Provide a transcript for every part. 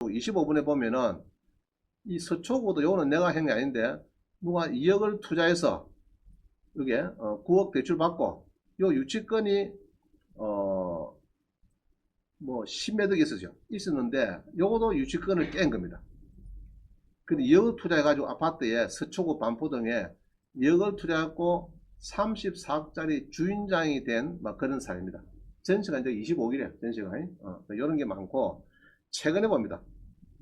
또 25번에 보면은 이 서초구도 요거는 내가 한 게 아닌데 누가 2억을 투자해서 이게 9억 대출 받고 요 유치권이 뭐 10몇 억이 있었는데 요것도 유치권을 깬 겁니다. 근데 2억을 투자해가지고 아파트에 서초구 반포동에 2억을 투자하고 34억짜리 주인장이 된 막 그런 사례입니다. 전시가 이제 25억이래 전시가. 이런 게 많고 최근에 봅니다.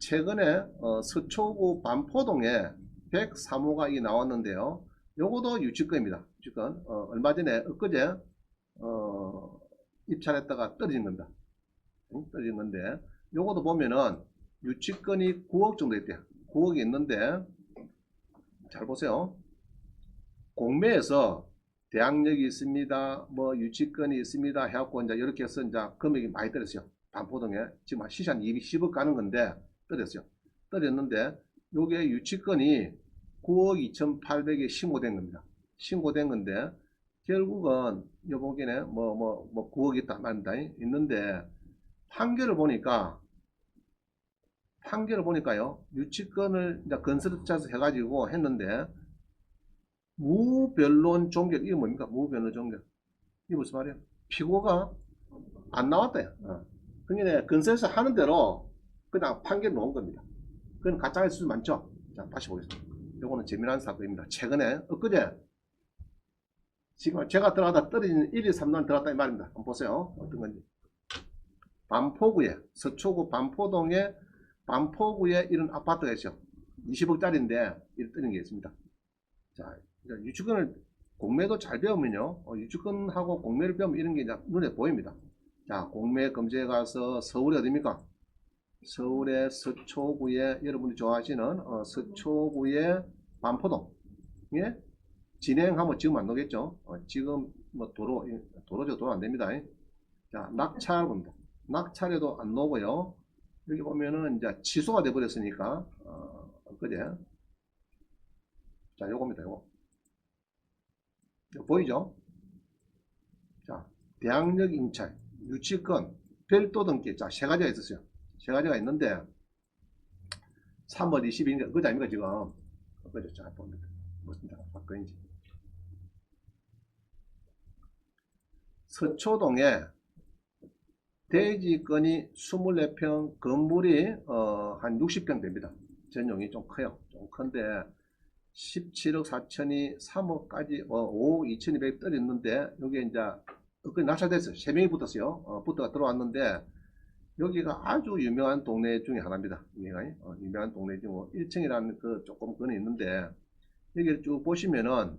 최근에 서초구 반포동에 103호가 이 나왔는데요. 요것도 유치권입니다. 유치권. 얼마 전에 엊그제 입찰했다가 떨어진 겁니다. 떨어진 건데 요것도 보면은 유치권이 9억 정도 있대요. 9억이 있는데 잘 보세요. 공매에서 대항력이 있습니다. 뭐 유치권이 있습니다. 해갖고 이제 이렇게 해서 이제 금액이 많이 떨어졌어요. 반포동에 지금 시세 한 210억 가는 건데 떨어졌어요. 떨어졌는데 요게 유치권이 9억 2,800에 신고된 겁니다. 신고된 건데 결국은 요 보기에는 9억 있다 말입니다. 있는데 판결을 보니까요. 유치권을 이제 건설업자에서 해가지고 했는데 무변론 종결. 이게 뭡니까? 무변론 종결. 이게 무슨 말이야? 피고가 안 나왔대요. 그러니까 건설에서 하는 대로 그냥 판결 놓은 겁니다. 그건 가짜일 수도 많죠. 자, 다시 보겠습니다. 요거는 재미난 사건입니다. 최근에 엊그제 지금 제가 들어가다 떨어진 1위 3단 들어갔다 이 말입니다. 한번 보세요. 어떤 건지. 반포구에 서초구 반포구에 이런 아파트가 있어요. 20억짜리인데 이렇게 뜨는 게 있습니다. 자, 유치권을 공매도 잘 배우면요. 유치권하고 공매를 배우면 이런 게 이제 눈에 보입니다. 자, 공매 검색에 가서 서울이 어디입니까? 서울의 서초구에 여러분이 좋아하시는 서초구의 반포동. 예? 진행하면 지금 안 나오겠죠? 지금 뭐 도로 안 됩니다. 자, 낙찰 봅니다. 낙찰에도 안 나오고요. 여기 보면은 이제 취소가 돼 버렸으니까 그제 자, 요겁니다. 요거 보이죠? 자, 대항력 임차인, 유치권, 별도 등기. 자, 세 가지가 있었어요. 세 가지가 있는데 3월 22일 그거 아닙니까 지금? 그죠? 자, 봅니다. 무슨 사건인지. 서초동에 대지권이 24평, 건물이 한 60평 됩니다. 전용이 좀 커요. 좀 큰데 17억 4천이 3억까지 5억 2,200 떨어졌는데 여기 이제 낙찰됐어요. 3명이 붙었어요. 붙어가 들어왔는데 여기가 아주 유명한 동네 중에 하나입니다. 유명한 동네 중 1층이라는 그 조금 그는 있는데 여기를 쭉 보시면은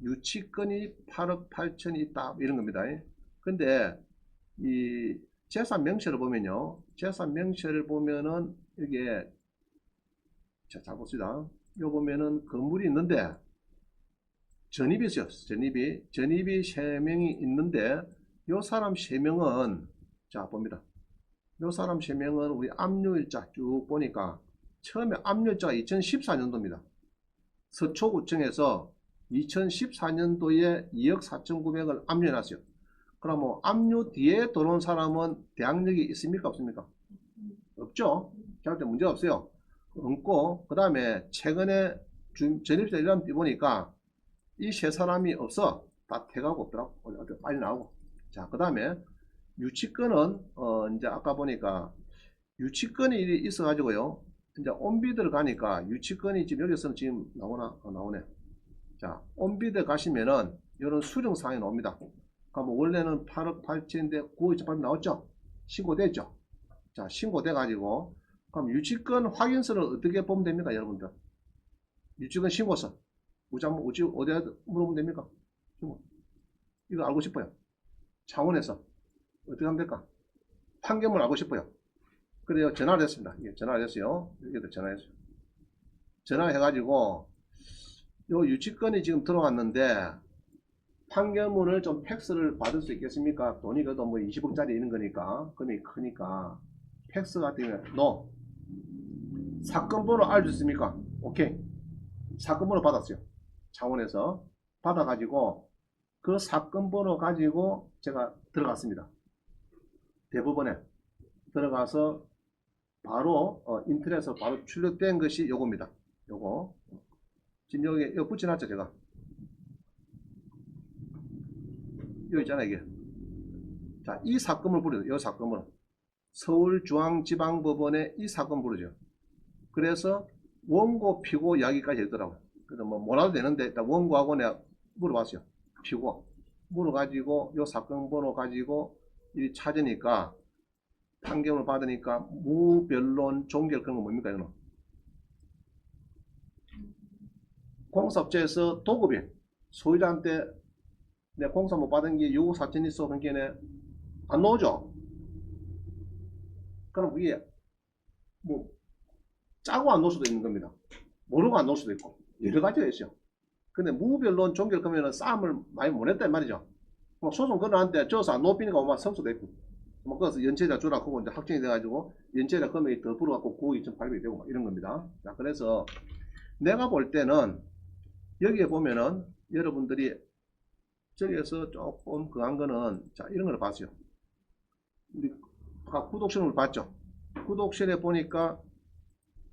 유치권이 8억 8천이 있다 이런 겁니다. 근데 이 재산 명세를 보면요. 재산 명세를 보면은 이게 잘 봅시다. 요 보면은 건물이 있는데 전입이 있어요. 전입이 3명이 있는데 요 사람 3명은 자 봅니다. 요 사람 3명은 우리 압류일자 쭉 보니까 처음에 압류일자가 2014년도입니다. 서초구청에서 2014년도에 2억 4,900을 압류해놨어요. 그럼 뭐 압류 뒤에 들어온 사람은 대항력이 있습니까 없습니까? 없죠. 절대 문제가 없어요. 없고 그 다음에 최근에 전입세 이름 보니까 이 세 사람이 없어. 다 퇴가고 없더라고. 빨리 나오고. 자, 그 다음에 유치권은 이제 아까 보니까 유치권이 있어 가지고요. 이제 온비들 가니까 유치권이 지금 여기서는 지금 나오네. 자, 온비들 가시면은 이런 수령 사항이 나옵니다. 그럼 원래는 8억 8천인데 9억 2,800 나왔죠? 신고됐죠? 자, 신고돼 가지고 그럼 유치권 확인서를 어떻게 보면 됩니까, 여러분들? 유치권 신고서. 어디에 물어보면 됩니까? 이거 알고 싶어요. 창원에서. 어떻게 하면 될까? 판결문 알고 싶어요. 그래요. 전화를 했습니다. 예, 전화를 했어요. 여기도 전화했어요. 전화를 해가지고, 요 유치권이 지금 들어왔는데, 판결문을 좀 팩스를 받을 수 있겠습니까? 돈이 그래도 뭐 20억짜리 있는 거니까, 금액이 크니까. 팩스 같은 경우에, no. 사건 번호 알려줬습니까? 오케이. 사건 번호 받았어요. 창원에서. 받아가지고, 그 사건 번호 가지고 제가 들어갔습니다. 대법원에 들어가서 바로 인터넷에서 바로 출력된 것이 요겁니다. 요거 지금 여기 이거 붙여놨죠 제가. 여기 있잖아요 이게. 자, 이 사건을 부르죠. 이 사건을 서울중앙지방법원에 이 사건 부르죠. 그래서 원고 피고 이야기까지 했더라고요. 그래서 뭐 몰라도 되는데 일단 원고하고 내가 물어봤어요. 피고 물어가지고 요 사건 번호 가지고 이 찾으니까 판결을 받으니까 무변론 종결 그런 거 뭡니까 이거는? 공사업체에서 도급이 소유자한테 내 공사 못 받은 게 요구 사건이 있어 그러니까 안 나오죠. 그럼 이게 뭐 짜고 안 놓을 수도 있는 겁니다. 모르고 안 놓을 수도 있고 여러 가지가 있어요. 근데 무변론 종결 거면은 싸움을 많이 못 했단 말이죠. 뭐 소송 걸어놨는데 저서 안 높이니까 막 성수도 있고 뭐 그래서 연체자 주라 하고 이제 확정이 돼가지고 연체자 금액이 더 불어갖고 9억 2,800이 되고 막 이런 겁니다. 자, 그래서 내가 볼 때는 여기에 보면은 여러분들이 저기에서 조금 그한 거는 자 이런 걸 봤어요. 우리 구독신문을 봤죠. 구독실에 보니까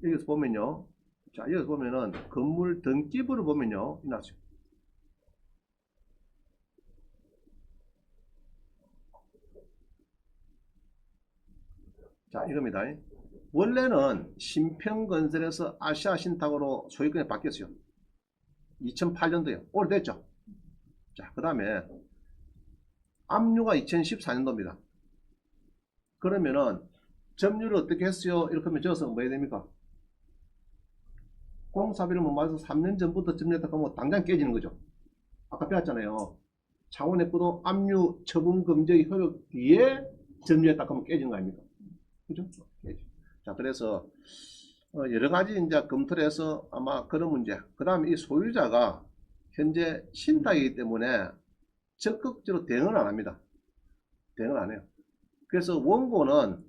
여기서 보면요. 자 여기서 보면은 건물 등기부를 보면요. 이나죠. 자 이겁니다. 원래는 신평건설에서 아시아신탁으로 소유권이 바뀌었어요. 2008년도에 오래됐죠. 자 그 다음에 압류가 2014년도입니다. 그러면은 점유를 어떻게 했어요? 이렇게 하면 저어서 뭐 해야 됩니까? 공사비를 못 맞아서 3년 전부터 점유했다 하면 당장 깨지는 거죠. 아까 배웠잖아요. 차원의구도 압류 처분 금지 효력 뒤에 점유했다 하면 깨지는 거 아닙니까? 그죠? 자, 그래서 여러 가지 이제 검토를 해서 아마 그런 문제. 그 다음에 이 소유자가 현재 신탁이기 때문에 적극적으로 대응을 안 합니다. 대응을 안 해요. 그래서 원고는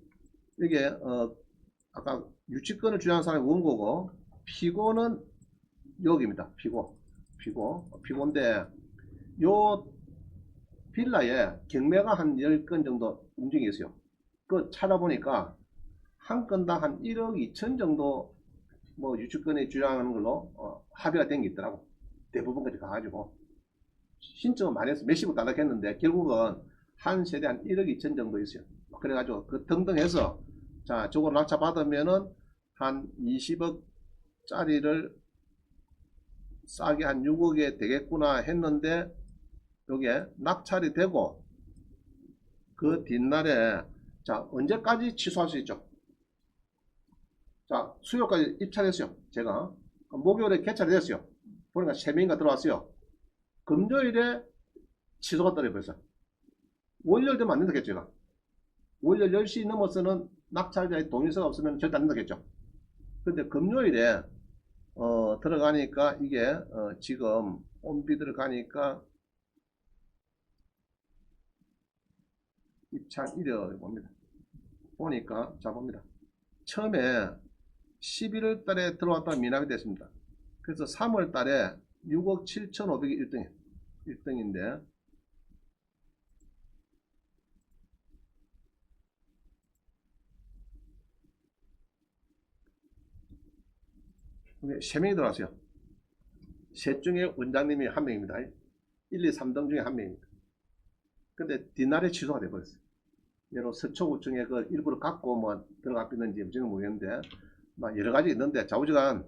이게 아까 유치권을 주장하는 사람이 원고고 피고는 여기입니다. 피고인데 요 빌라에 경매가 한 10건 정도 움직이 있어요. 그 찾아보니까 한 건당 한 1억 2천 정도 뭐 유치권에 주장하는 걸로 합의가 된 게 있더라고. 대부분까지 가가지고 신청은 많이 해서 몇십억 달러 했는데 결국은 한 세대 한 1억 2천 정도 있어요. 그래가지고 그 등등 해서 자 저거 낙찰 받으면은 한 20억 짜리를 싸게 한 6억에 되겠구나 했는데 요게 낙찰이 되고 그 뒷날에 자 언제까지 취소할 수 있죠? 자 수요까지 입찰했어요. 제가 목요일에 개찰이 됐어요. 보니까 3명인가 들어왔어요. 금요일에 취소가 떨어져버렸어요. 월요일 되면 안 된다겠죠. 제가 월요일 10시 넘어서는 낙찰자의 동의서가 없으면 절대 안 된다겠죠. 근데 금요일에 들어가니까 이게 지금 온비드를 가니까 입찰 이력을 봅니다. 보니까 자 봅니다. 처음에 11월 달에 들어왔다가 미납이 됐습니다. 그래서 3월 달에 6억 7,500이 1등인데 세 명이 들어왔어요. 셋 중에 원장님이 한 명입니다. 1, 2, 3등 중에 한 명입니다. 근데 뒷날에 취소가 돼버렸어요. 예로 서초구청에 그 일부러 갖고 뭐 들어갔는지 저는 모르겠는데 막 여러 가지 있는데 좌우지간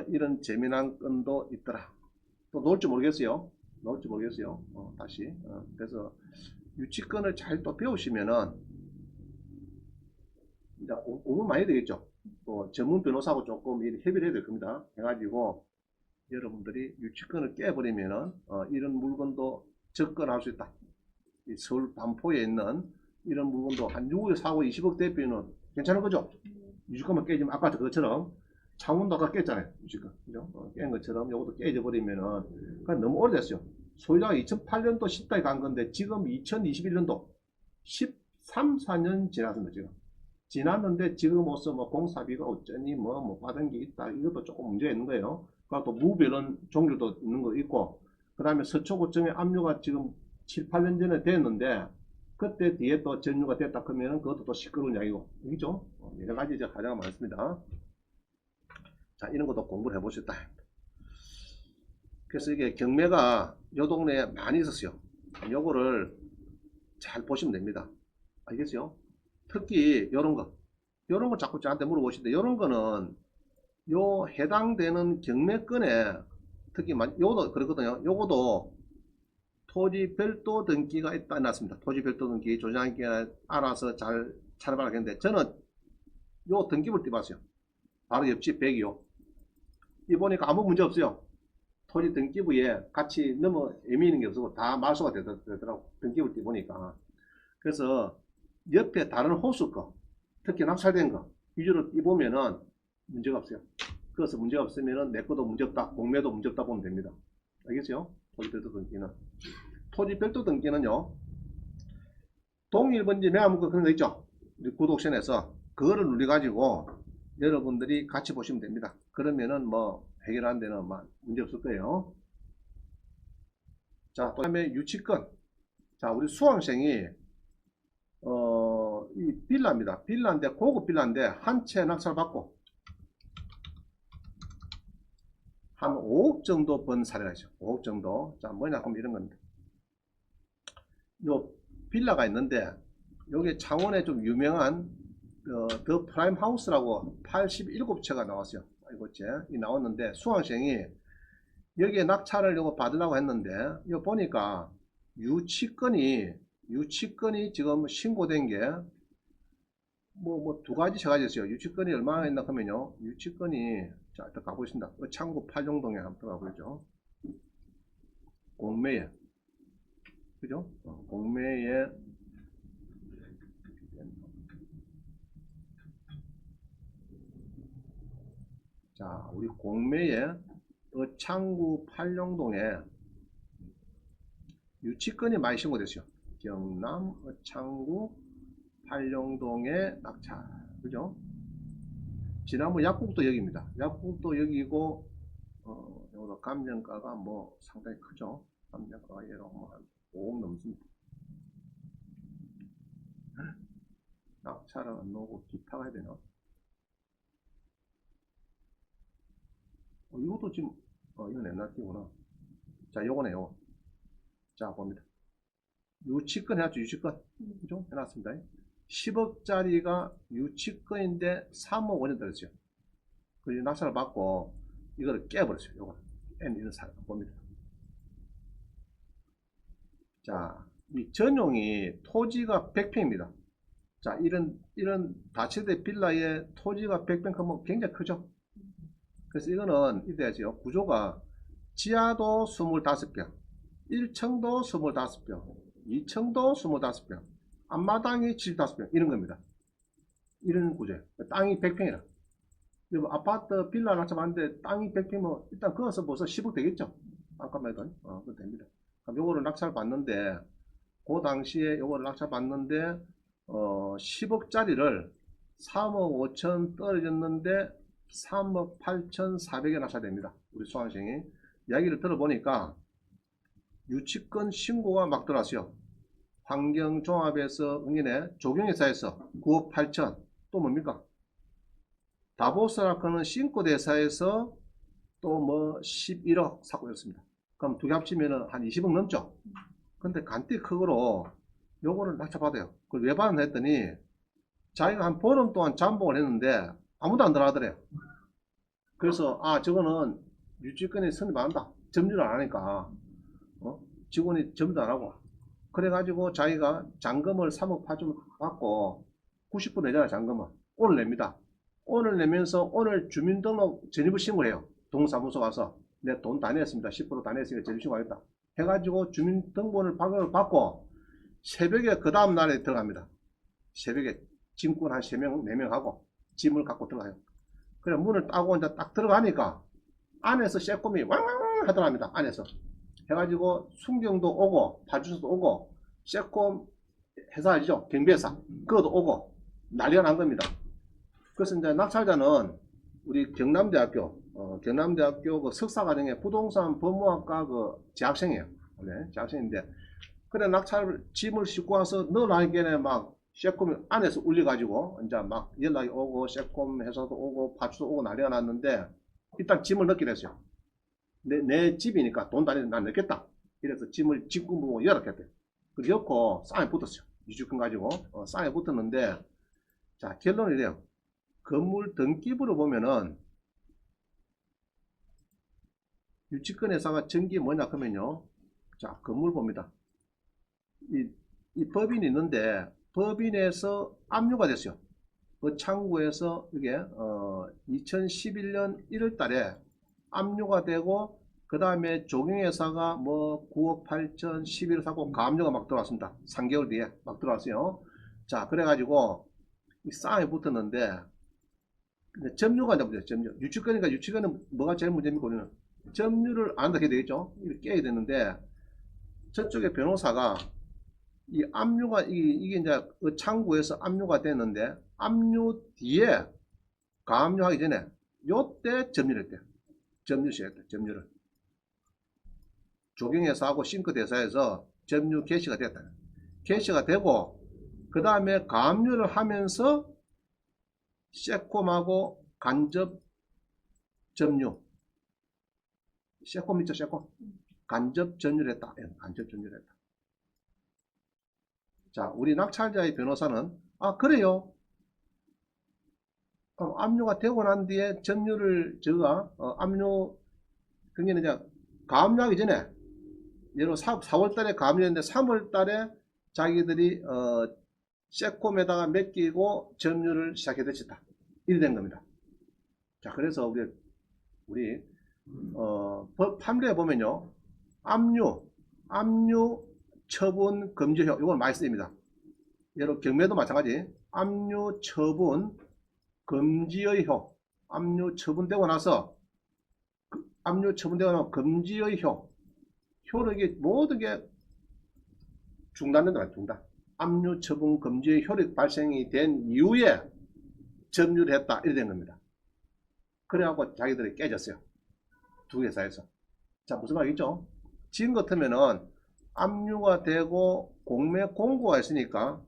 이런 재미난 건도 있더라. 또 놓을지 모르겠어요. 다시 그래서 유치권을 잘 또 배우시면은 이제 공부 많이 되겠죠. 또 전문 변호사하고 조금 협의를 해야 될 겁니다. 해가지고 여러분들이 유치권을 깨버리면은 이런 물건도 접근할 수 있다. 이 서울 반포에 있는 이런 물건도 한 6억 사고 20억 대비는 괜찮은 거죠? 유치권만 깨지면 아까 그것처럼 창문도 아까 깼잖아요. 유치권. 그죠? 깬 것처럼 이것도 깨져버리면은 그러니까 너무 오래됐어요. 소유자가 2008년도 10달에 간 건데 지금 2021년도 13, 14년 지났습니다. 지금. 지났는데 지금으로서 뭐 공사비가 어쩌니 뭐 받은 게 있다. 이것도 조금 문제가 있는 거예요. 그리고 또 무변론 종류도 있는 거 있고 그 다음에 서초구청의 압류가 지금 7, 8년 전에 됐는데 그때 뒤에 또 전유가 됐다 그러면은 그것도 또 시끄러운 이야기고, 그죠? 여러 가지 이제 가자가 많습니다. 자, 이런 것도 공부를 해보셨다. 그래서 이게 경매가 요 동네에 많이 있었어요. 요거를 잘 보시면 됩니다. 알겠어요? 특히 요런 거. 요런 거 자꾸 저한테 물어보시는데, 요런 거는 요 해당되는 경매권에 특히 요것도 그렇거든요. 요것도 토지 별도 등기가 있다 놨습니다. 토지 별도 등기 조장기에 알아서 잘 찾아봐라 했는데, 저는 요 등기부를 띄봤어요. 바로 옆집 100이요. 이 보니까 아무 문제 없어요. 토지 등기부에 같이 넘어 애미는 게 없고 다 말소가 되더라고. 등기부를 띄보니까. 그래서 옆에 다른 호수 거, 특히 낙찰된 거 위주로 띄보면은 문제가 없어요. 그래서 문제가 없으면은 내 것도 문제 없다, 공매도 문제 없다 보면 됩니다. 알겠죠? 토지 별도 등기는. 토지 별도 등기는요, 동일번지 매화문건 그런 거 있죠? 우리 구독션에서 그거를 누려가지고 여러분들이 같이 보시면 됩니다. 그러면은 뭐 해결하는 데는 막 문제 없을 거예요. 자, 또 다음에 유치권. 자, 우리 수강생이 이 빌라입니다. 빌라인데 고급 빌라인데 한 채 낙찰 받고 한 5억 정도 번 사례가 있어요. 5억 정도. 자, 뭐냐 하면 이런 겁니다. 요 빌라가 있는데 여기 창원에 좀 유명한 더 프라임 하우스라고 87채가 나왔어요. 이 나왔는데 수강생이 여기에 낙찰을 요거 받으려고 했는데 이거 보니까 유치권이 지금 신고된 게 두 가지 세 가지 있어요. 유치권이 얼마나 있나 하면요. 유치권이 자, 일단 가보겠습니다. 창구 팔룡동에 한번 가보죠. 공매에 그죠? 공매에 자, 우리 공매에 창구 팔룡동에 유치권이 많이 신고됐어요. 경남 창구 팔룡동에 낙찰, 그죠? 지난번 약국도 여기입니다. 약국도 여기고, 여기도 감정가가 뭐 상당히 크죠. 감정가가 얘로 뭐한 5억 넘습니다. 낙찰은 안 나오고 기타가 해야 되나? 이것도 지금, 이건 옛날 끼구나. 자, 요거네요. 자, 봅니다. 유치권 해야죠, 유치권. 그죠? 해놨습니다. 10억짜리가 유치권인데 3억 원이 들었어요. 그리고 낙찰을 받고 이거를 깨버렸어요. 요거 이런 사람 봅니다. 자, 이 전용이 토지가 100평입니다. 자, 이런 다세대 빌라의 토지가 100평 하면 굉장히 크죠. 그래서 이거는 이래야죠. 구조가 지하도 25평, 1층도 25평, 2층도 25평, 앞마당이 75평 이런 겁니다. 이런 구조예요. 땅이 100평이라. 아파트 빌라 낙찰받는데 땅이 100평이면 일단 그어서 벌써 10억 되겠죠. 아까만 해도 그거 됩니다. 그럼 요거를 낙찰 받는데 그 당시에 요거를 낙찰 받는데 10억짜리를 3억 5천 떨어졌는데 3억 8천4백에 낙찰됩니다. 우리 수강생이 이야기를 들어보니까 유치권 신고가 막 들어왔어요. 환경종합에서 응인해 조경회사에서 9억 8천 또 뭡니까? 다보스라크는 신고대사에서 또 뭐 11억 사고 있습니다. 그럼 두 개 합치면 한 20억 넘죠? 근데 간티 크고로 요거를 낙찰받아요. 그걸 왜 받았나 했더니 자기가 한 보름 동안 잠복을 했는데 아무도 안 들어가더래요. 그래서 저거는 유치권에 선입 안 한다. 점유를 안 하니까 직원이 점유도 안 하고 그래가지고 자기가 잔금을 3억 8천 받고 90% 내잖아요. 잔금을 오늘 냅니다. 오늘 내면서 오늘 주민등록 전입을 신고해요. 동사무소 가서 내 돈 다 냈습니다. 10% 다 냈으니까 전입 신고하겠다. 해가지고 주민등본을 받고 새벽에 그 다음 날에 들어갑니다. 새벽에 짐꾼 한 3명, 4명 하고 짐을 갖고 들어가요. 그래 문을 따고 이제 딱 들어가니까 안에서 쇠꼼이 왕왕 하더랍니다. 안에서 해가지고 순경도 오고 파주소도 오고 쇠꼼 회사 알죠? 경비회사 그것도 오고 난리가 난 겁니다. 그래서 이제 낙찰자는 우리 경남대학교 그 석사과정에 부동산 법무학과 그 재학생이에요. 네, 재학생인데 그래 낙찰 짐을 싣고 와서 넣어놔기에는 막 세콤 안에서 울려가지고 이제 막 연락이 오고 세콤 회사도 오고 파출소 오고 난리가 났는데 일단 짐을 넣기로 했어요. 내 집이니까 돈 다니는 난 넣겠다. 이래서 짐을 직구 보고 열었겠대. 그리고 엮고 쌍에 붙었어요. 유주권 가지고 쌍에 붙었는데 자 결론이 래요. 건물 등기부로 보면은 유치권 회사가 전기 뭐냐 하면요. 자 건물 봅니다. 이 법인이 있는데 법인에서 압류가 됐어요. 그 창구에서 이게 2011년 1월 달에 압류가 되고 그 다음에 조경회사가 뭐 9억 8천 11억 사고 가압류가 막 들어왔습니다. 3개월 뒤에 막 들어왔어요. 자 그래가지고 이 쌍에 붙었는데 점유가 이제 문제예요. 점유. 유치권이니까 유치권은 뭐가 제일 문제입니까? 우리는 점유를 안 하게 되겠죠. 이렇게 깨야 되는데 저쪽에 변호사가 이 압류가 이게 이제 그 창구에서 압류가 됐는데 압류 뒤에 가압류하기 전에 요때 점유를 했대요. 점유 시했대. 점유를 조경회사하고 싱크대사에서 점유 개시가 됐다. 개시가 되고 그 다음에 가압류를 하면서 세콤하고 간접 점유 세콤 있죠 세콤 간접 점유를 했다. 간접 점유를 했다. 자, 우리 낙찰자의 변호사는 아 그래요. 압류가 되고 난 뒤에 점유를 저가 압류 그게 이제 가압류하기 전에 예로 4월 달에 가압류했는데 3월 달에 자기들이 세콤에다가 맡기고 점유를 시작해 됐다. 이래 된 겁니다. 자, 그래서 우리 법 판례에 보면요. 압류 처분 금지효 이걸 많이 씁니다. 예로 경매도 마찬가지 압류 처분 금지의 효 압류 처분되고 나서 압류 처분되고 나서 금지의 효를 이게 모든 게 중단된다. 중단 압류 처분 금지의 효력 발생이 된 이후에 점유를 했다 이래 된 겁니다. 그래갖고 자기들이 깨졌어요. 두 회사에서. 자 무슨 말이겠죠? 지금 같으면은 압류가 되고 공매 공고가 있으니까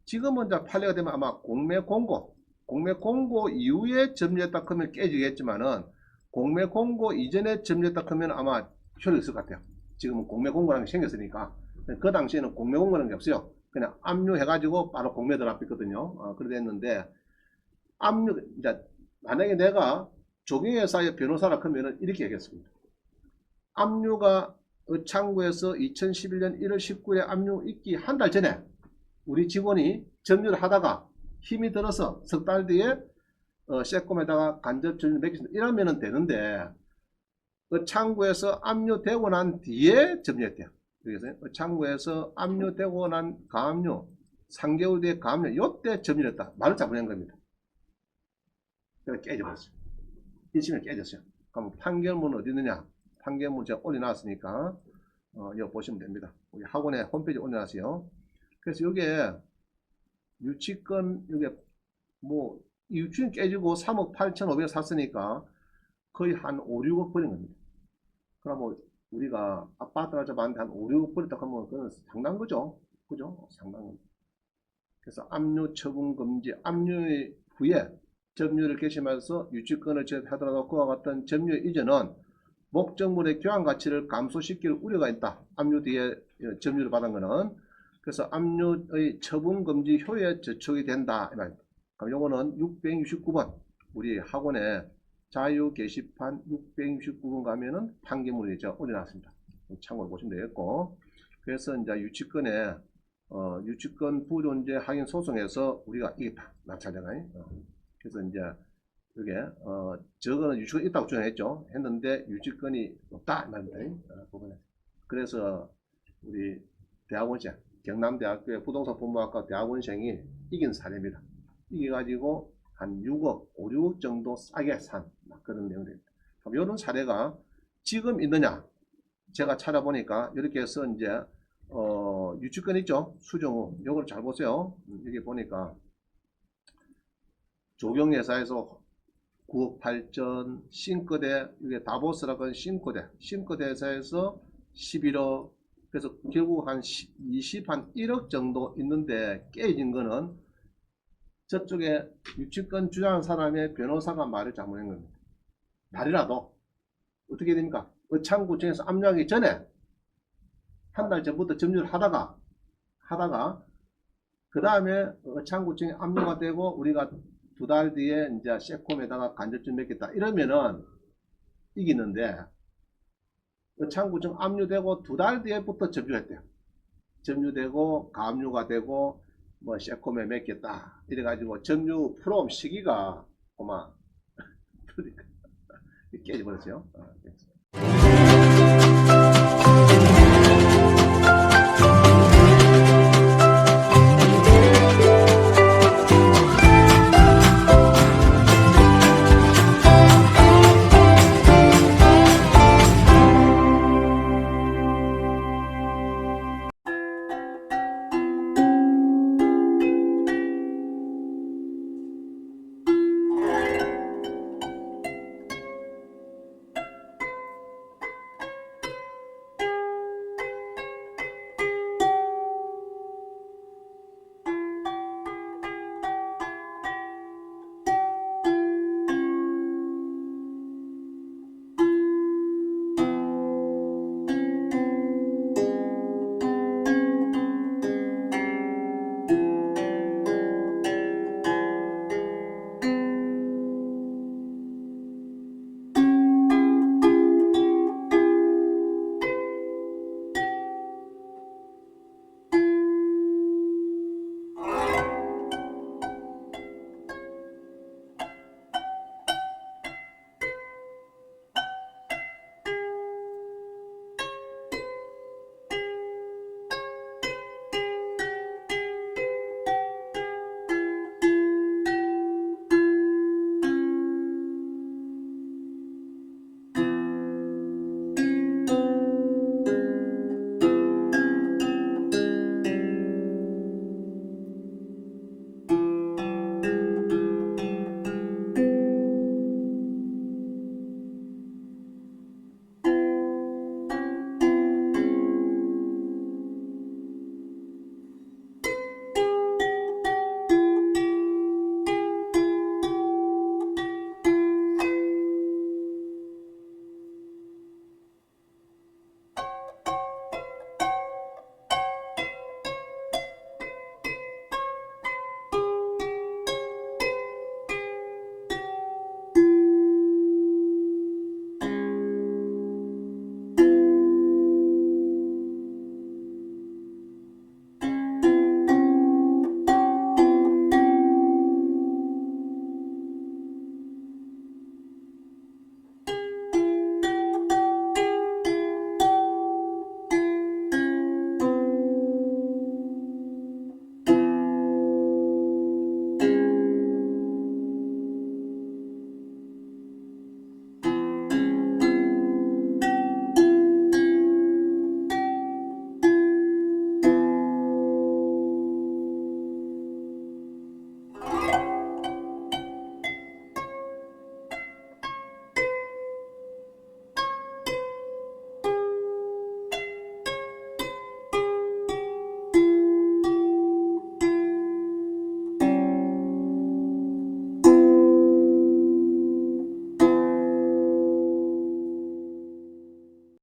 지금은 이제 판례가 되면 아마 공매 공고 이후에 점유했다 하면 깨지겠지만은 공매 공고 이전에 점유했다 하면 아마 효력이 있을 것 같아요. 지금은 공매 공고라는 게 생겼으니까 그 당시에는 공매 공고라는 게 없어요. 그냥 압류해가지고 바로 공매 들어갔거든요. 그래 됐는데 압류 이제 만약에 내가 조경회사의 변호사라 그러면은 이렇게 얘기했습니다. 압류가 창구에서 2011년 1월 19일에 압류 있기 한 달 전에 우리 직원이 점유를 하다가 힘이 들어서 석 달 뒤에 세콤에다가 간접 점유 매기신다 이러면 되는데 창구에서 압류되고 난 뒤에 점유했대요. 그래서 창구에서 압류되고 난 가압류 3개월 뒤에 가압류 요때 점유했다. 말을 잘못한 겁니다. 그래서 깨져버렸어요. 1심에 깨졌어요. 그럼 판결문 어디 있느냐? 판결문 제가 올려놨으니까 이거 보시면 됩니다. 우리 학원에 홈페이지 올려놨어요. 그래서 여기에 유치권 이게 뭐 유치권 깨지고 3억 8,500 샀으니까 거의 한 5, 6억 버린 겁니다. 그럼 뭐 우리가 아파트를 잡았는데 한 5, 6억 버렸다 하면 그건 상당한 거죠. 그죠? 상당한 겁니다. 그래서 압류 처분 금지, 압류 후에 점유를 개시하면서 유치권을 제하더라도 그와 같은 점유 이전은 목적물의 교환 가치를 감소시킬 우려가 있다. 압류 뒤에 점유를 받은 것은 그래서 압류의 처분 금지 효에 저촉이 된다. 그럼 요거는 669번 우리 학원에 자유 게시판 669번 가면은 판결문이 올려놨습니다. 참고로 보시면 되겠고 그래서 이제 유치권에 유치권 부존재 확인 소송에서 우리가 이겼다. 낙찰자가 그래서 이제 이게 저거는 유치권이 있다고 주장했죠. 했는데 유치권이 없다 말입니다. 부분에. 그래서 우리 대학원생 경남대학교의 부동산본부학과 대학원생이 이긴 사례입니다. 이겨가지고 한 6억, 5, 6억 정도 싸게 산 그런 내용입니다. 그럼 이런 사례가 지금 있느냐? 제가 찾아보니까 이렇게 해서 이제 유치권 있죠? 수정후. 요걸 잘 보세요. 여기 보니까 조경회사에서 9억 8천, 싱크대, 이게 다보스라고 하는 싱크대 회사에서 11억, 그래서 결국 한 1억 정도 있는데 깨진 거는 저쪽에 유치권 주장한 사람의 변호사가 말을 잘못한 겁니다. 달이라도 어떻게 됩니까? 의창구청에서 압류하기 전에 한 달 전부터 점유를 하다가 그 다음에 의창구청에 압류가 되고 우리가 두 달 뒤에 이제 세콤에다가 간접점 맺겠다 이러면은 이기는데 의창구청 압류되고 두 달 뒤에부터 점유했대요. 점유되고 가압류가 되고 뭐 세콤에 맺겠다 이래가지고 점유 프롬 시기가 아마 깨져버렸어요.